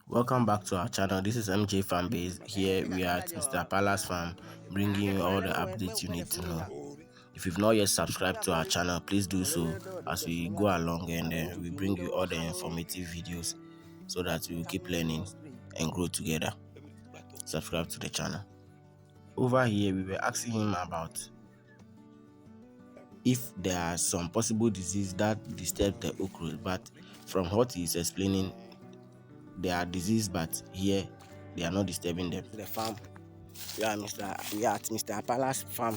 Welcome back to our channel. This is MJ Fanbase. Here we are at Mr. Apala's farm, bringing you all the updates you need to know. If you've not yet subscribed to our channel, please do so as we go along, and we bring you all the informative videos so that we will keep learning and grow together. Subscribe to the channel. Over here, we were asking him about if there are some possible disease that disturb the okra, but from what he is explaining, they are disease, but here they are not disturbing them. The farm, we are at Mr. Apala's farm.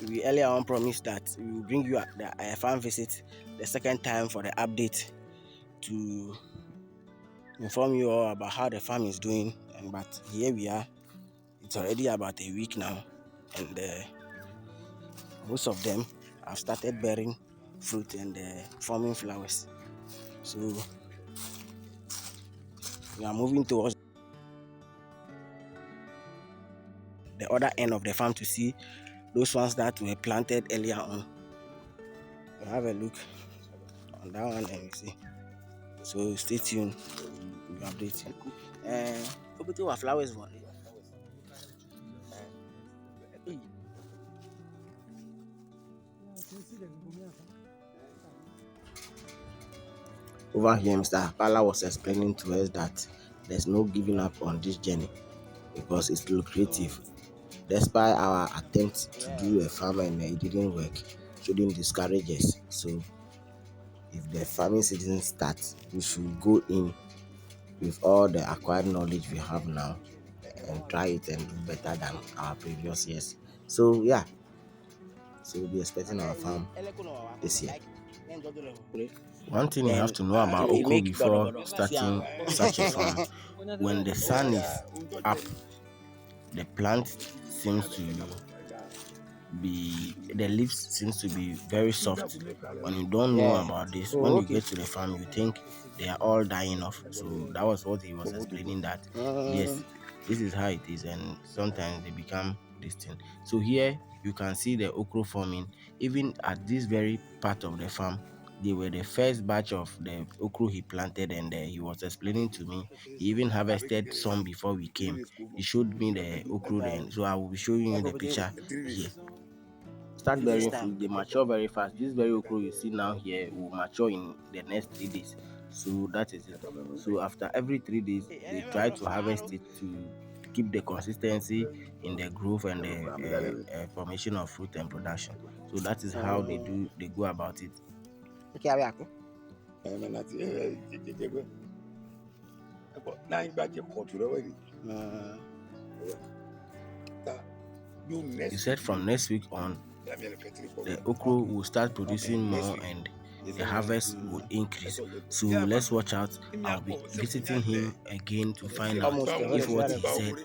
We earlier on promised that we will bring you a farm visit the second time for the update to inform you all about how the farm is doing. But here we are. It's already about a week now, and most of them have started bearing fruit and forming flowers. So we are moving towards the other end of the farm to see those ones that were planted earlier on. We'll have a look on that one and we see. So stay tuned. We'll update you. Our flowers one. Over here, Mr. Apala was explaining to us that there's no giving up on this journey because it's lucrative. Despite our attempts to do a farm and it didn't work, shouldn't discourage us. So if the farming season starts, we should go in with all the acquired knowledge we have now and try it and do better than our previous years. So yeah, so we'll be expecting our farm this year. One thing you have to know about okra before starting such a farm: when the sun is up, the plant seems to the leaves seems to be very soft. When you don't know about this, when you get to the farm, you think they are all dying off. So that was what he was explaining, that yes, this is how it is, and sometimes they become distant. So here you can see the okra forming. Even at this very part of the farm, they were the first batch of the okra he planted, and he was explaining to me he even harvested some before we came. He showed me the okra then, so I will be showing you the picture here. Start bearing fruit, they mature very fast. This very okra you see now here will mature in the next 3 days. So that is it. So after every 3 days, they try to harvest it to keep the consistency in the growth and the formation of fruit and production. So that is how they go about it. He said from next week on, the okra will start producing more and the harvest will increase. So let's watch out. I'll be visiting him again to find out if what he said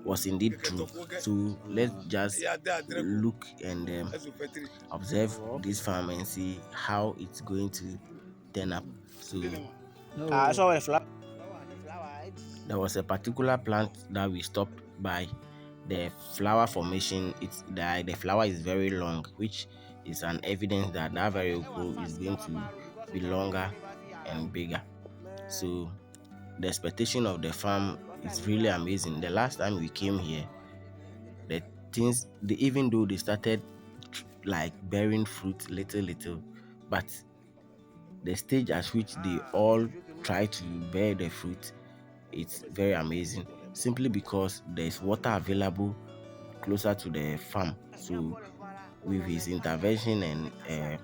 was indeed true. So let's just look and observe this farm and see how it's going to turn up. So there was a particular plant that we stopped by. The flower formation, the flower is very long, which is an evidence that that very okra is going to be longer and bigger. So the expectation of the farm is really amazing. The last time we came here, the things, even though they started like bearing fruit little, but the stage at which they all try to bear the fruit, it's very amazing, simply because there's water available closer to the farm. So with his intervention and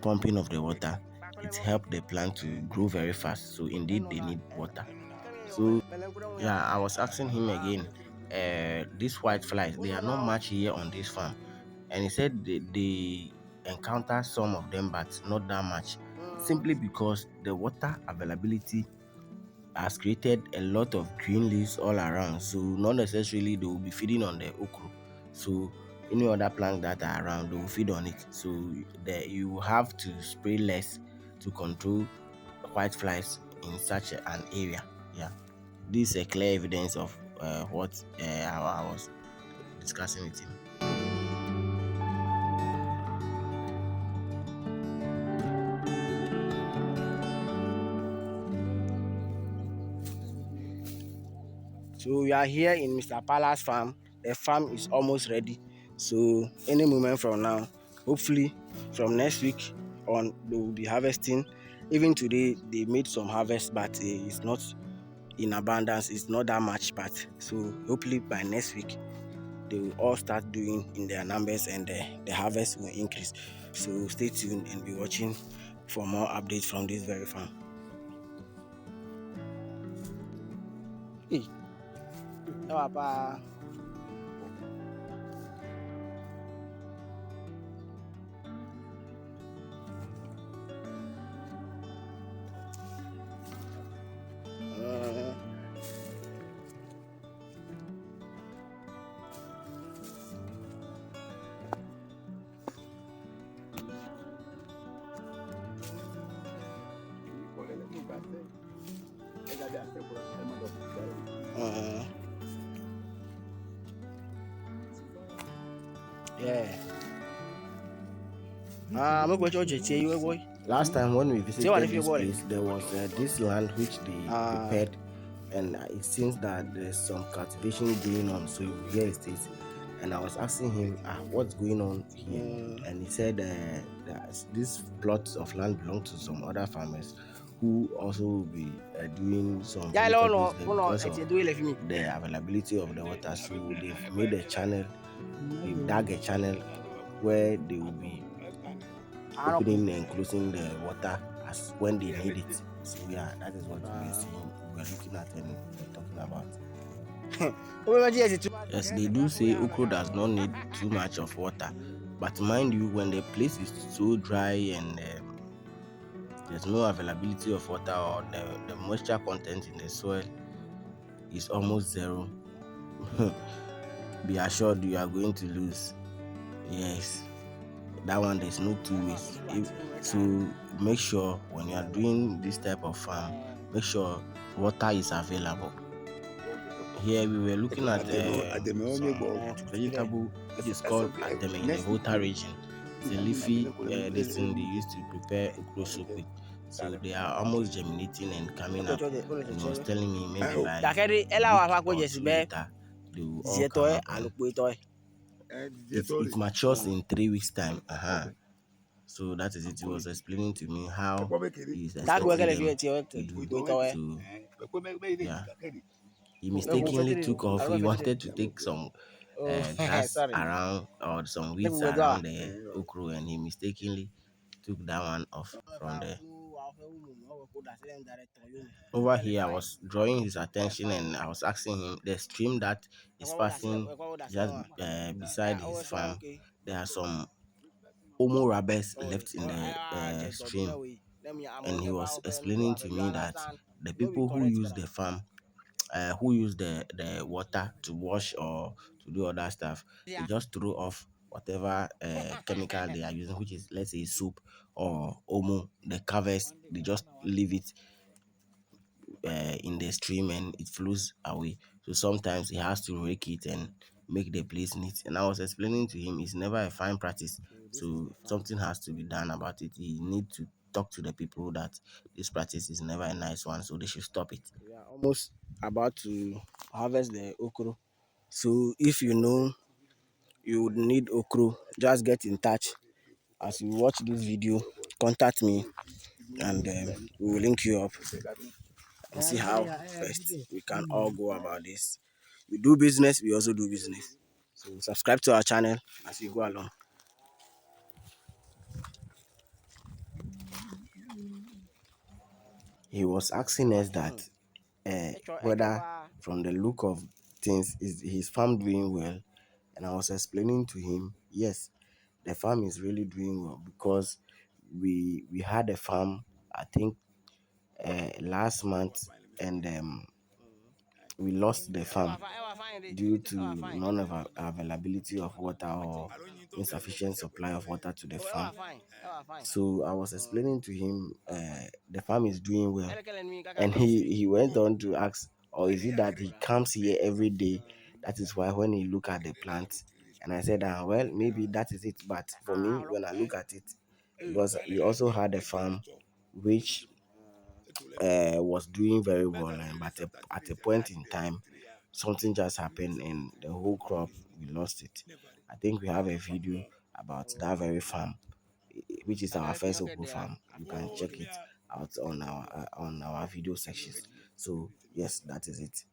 pumping of the water, it helped the plant to grow very fast. So indeed they need water. So yeah, I was asking him again, these white flies, they are not much here on this farm, and he said they encounter some of them but not that much, simply because the water availability has created a lot of green leaves all around. So not necessarily they will be feeding on the okra. So any other plant that are around, they will feed on it. So you have to spray less to control white flies in such an area. Yeah, this is a clear evidence of what I was discussing with him. So we are here in Mr. Apala's farm. The farm is almost ready. So any moment from now, hopefully from next week on, they will be harvesting. Even today, they made some harvest, but it's not in abundance. It's not that much, but so hopefully by next week they will all start doing in their numbers and the harvest will increase. So stay tuned and be watching for more updates from this very farm. Hey, Papa. Uh, yeah. I'm going to tell you, boy. Last time when we Say what visited if you this bought it? place, there was this land which they Uh, prepared, and it seems that there's some cultivation going on. So here it is, and I was asking him, what's going on here? And he said that this plots of land belong to some other farmers who also will be doing some yeah, no, vegetables no, there no, because it's of a do it for me. the availability of the water. So they've made a channel, they've dug a channel where they will be I don't opening and closing the water as when they need it. So yeah, that is what we are seeing, we are looking at and we're talking about. Yes, they do say okra does not need too much of water, but mind you, when the place is so dry and there's no availability of water or the moisture content in the soil is almost zero, be assured you are going to lose. Yes, that one there's no two ways. So make sure when you are doing this type of farm, make sure water is available. Here we were looking at some vegetable which is called ademe in the Volta region. It's a leafy this thing they used to prepare okra soup with. So they are almost germinating and coming up. And he was telling me maybe by Dakari, a ela week wa fa ko or jesi two be later they will all come zieto up, and alupo ito. it matures in 3 weeks time. So that is it. He was explaining to me how he is Tak we expecting kele fi them ti o to do. ito e. So yeah, he No go mistakenly fetiri. took off. Alo He fetiri. wanted to take some Oh, grass sorry. around or some Ne weeds bu do a. around the okra, and he mistakenly took that one off from there. Over here, I was drawing his attention and I was asking him the stream that is passing just beside his farm. There are some Omo rubbers left in the stream, and he was explaining to me that the people who use the farm, who use the water to wash or to do other stuff, they just throw off whatever chemical they are using, which is, let's say, soap or omo, the covers, they just leave it in the stream and it flows away. So sometimes he has to rake it and make the place neat. And I was explaining to him it's never a fine practice. So something has to be done about it. He need to talk to the people that this practice is never a nice one, so they should stop it. We are almost about to harvest the okra. So if you know you would need okra, just get in touch. As you watch this video, contact me and we will link you up and see how best we can all go about this. We do business, we also do business. So subscribe to our channel as we go along. He was asking us that whether from the look of things is his farm doing well, and I was explaining to him, yes, the farm is really doing well because we had a farm, I think last month, and we lost the farm due to non availability of water or insufficient supply of water to the farm. So I was explaining to him the farm is doing well, and he went on to ask, or is it that he comes here every day? That is why when he look at the plants, and I said, well, maybe that is it. But for me, when I look at it, because we also had a farm which was doing very well, but at a point in time, something just happened and the whole crop we lost it. I think we have a video about that very farm, which is our first Oko farm. You can check it out on our video sections. So yes, that is it.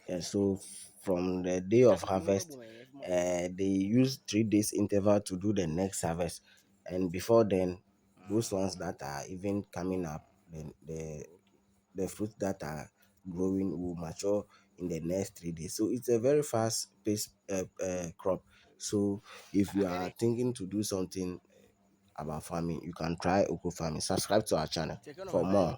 And so from the day of harvest, they use 3 days interval to do the next harvest, and before then, those ones that are even coming up, then the fruits that are growing will mature in the next 3 days. So it's a very fast paced crop. So if you are thinking to do something about farming, you can try Oko farming. Subscribe to our channel for more.